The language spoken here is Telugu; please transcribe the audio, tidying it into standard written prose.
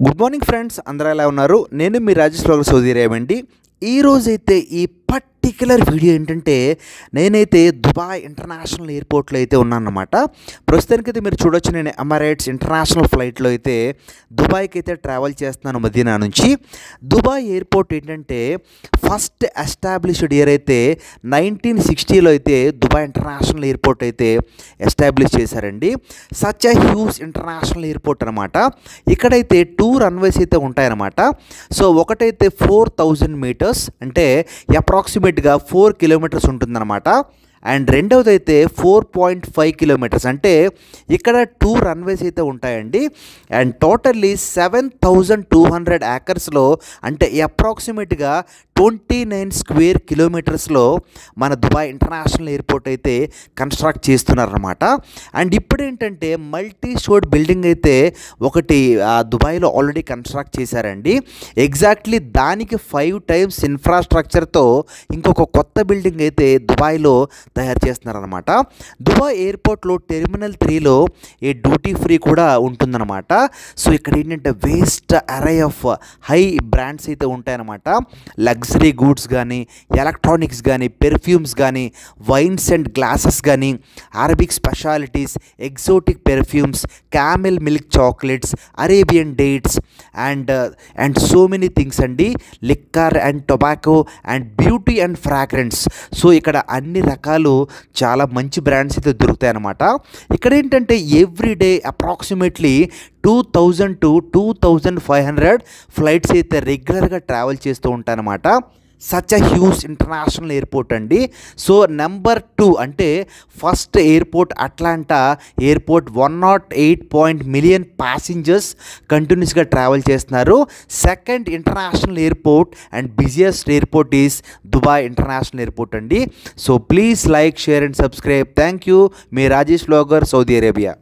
గుడ్ మార్నింగ్ ఫ్రెండ్స్, అందరూ ఎలా ఉన్నారు? నేను మీ రాజేష్ లోగర్ సౌదీ అరేబియా అండి. ఈరోజైతే ఈ పర్టిక్యులర్ వీడియో ఏంటంటే, నేనైతే దుబాయ్ ఇంటర్నేషనల్ ఎయిర్పోర్ట్లో అయితే ఉన్నానన్నమాట. ప్రస్తుతానికైతే మీరు చూడొచ్చు, నేను ఎమిరేట్స్ ఇంటర్నేషనల్ ఫ్లైట్లో అయితే దుబాయ్కి అయితే ట్రావెల్ చేస్తున్నాను మదీనా నుంచి. దుబాయ్ ఎయిర్పోర్ట్ ఏంటంటే ఫస్ట్ ఎస్టాబ్లిష్డ్ ఇయర్ అయితే 1960లో అయితే దుబాయ్ ఇంటర్నేషనల్ ఎయిర్పోర్ట్ అయితే ఎస్టాబ్లిష్ చేశారండి. Such a huge international airport అనమాట. ఇక్కడైతే 2 రన్వేస్ అయితే ఉంటాయన్నమాట. సో ఒకటైతే 4000 మీటర్స్ అంటే అప్రాక్సిమేట్గా 4 కిలోమీటర్స్ ఉంటుందన్నమాట. అండ్ రెండవది అయితే 4.5 కిలోమీటర్స్ అంటే ఇక్కడ 2 రన్వేస్ అయితే ఉంటాయండి. అండ్ టోటల్లీ 7200 ఏకర్స్లో అంటే అప్రాక్సిమేట్గా 29 స్క్వేర్ కిలోమీటర్స్లో మన దుబాయ్ ఇంటర్నేషనల్ ఎయిర్పోర్ట్ అయితే కన్స్ట్రక్ట్ చేస్తున్నారన్నమాట. అండ్ ఇప్పుడు ఏంటంటే మల్టీ స్టోర్ బిల్డింగ్ అయితే ఒకటి దుబాయ్లో ఆల్రెడీ కన్స్ట్రక్ట్ చేశారండి. ఎగ్జాక్ట్లీ దానికి 5 టైమ్స్ ఇన్ఫ్రాస్ట్రక్చర్తో ఇంకొక కొత్త బిల్డింగ్ అయితే దుబాయ్లో తయారు చేస్తున్నారనమాట. దుబాయ్ ఎయిర్పోర్ట్లో టెర్మినల్ 3లో ఏ డ్యూటీ ఫ్రీ కూడా ఉంటుందన్నమాట. సో ఇక్కడ ఏంటంటే వేస్ట్ అరే ఆఫ్ హై బ్రాండ్స్ అయితే ఉంటాయన్నమాట. లగ్జరీ గూడ్స్ కానీ, ఎలక్ట్రానిక్స్ కానీ, పెర్ఫ్యూమ్స్ కానీ, వైన్స్ అండ్ గ్లాసెస్ కానీ, Arabic specialities, exotic perfumes, camel milk chocolates, Arabian dates and so many things అండి. Liquor and tobacco and beauty and fragrance. So ఇక్కడ అన్ని రకాలు చాలా మంచి బ్రాండ్స్ అయితే దొరుకుతాయి అన్నమాట. ఇక్కడ ఏంటంటే ఎవ్రీడే అప్రాక్సిమేట్లీ 2000 to 2500 ఫ్లైట్స్ అయితే రెగ్యులర్గా ట్రావెల్ చేస్తూ ఉంటాయన్నమాట. Such a huge international airport అండి. సో నెంబర్ 2 అంటే first airport Atlanta airport 108 million passengers కంటిన్యూస్గా ట్రావెల్ చేస్తున్నారు. Second international airport and busiest airport is Dubai international airport అండి. So please like, share and subscribe. Thank you. మీ రాజేష్ లోగర్, సౌదీ అరేబియా.